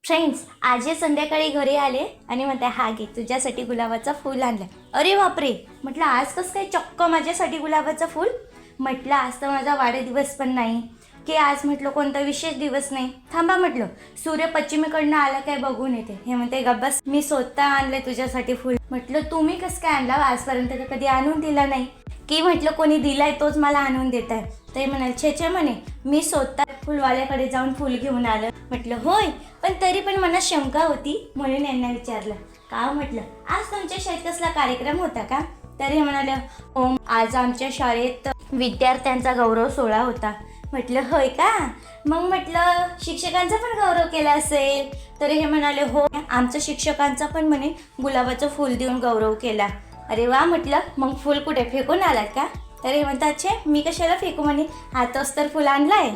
Friends, आज संध्याकाळी घरी आले आणि म्हणते हा घे तुझ्यासाठी गुलाबाचं फूल आणलं. अरे बापरे, म्हटलं आज कसं काय चक्क माझ्यासाठी गुलाबाचं फूल. म्हटलं आज तर माझा वाढदिवस पण नाही की आज म्हटलं कोणता विशेष दिवस नाही. थांबा म्हटलं सूर्य पश्चिमेकडनं आला काय बघून येते. हे म्हणते गब्बस मी स्वतः आणले तुझ्यासाठी फूल. म्हटलं तुम्ही कसं काय आणला, आजपर्यंत तर कधी आणून दिला नाही की म्हटलं कोणी दिलाय तोच मला आणून देत आहे. ते म्हणाल छे म्हणे मी स्वतः फुलवाल्याकडे जाऊन फुल घेऊन आलं. म्हटलं होय, पण तरी पण मनात शंका होती म्हणून यांना विचारलं का. म्हटलं आज तुमच्या शाळेत कसला कार्यक्रम होता का. तरी म्हणाले हो, आज आमच्या शाळेत विद्यार्थ्यांचा गौरव सोहळा होता. म्हटलं होय का, मग म्हटलं शिक्षकांचा पण गौरव केला असेल. तर हे म्हणाले हो, आमच्या शिक्षकांचा पण म्हणे गुलाबाचं फूल देऊन गौरव केला. अरे वा, म्हटलं मग फूल कुठे फेकून आलात का. तर हे म्हणतात छे मी कशाला फेकू म्हणे, हातच तर फुल आणलाय.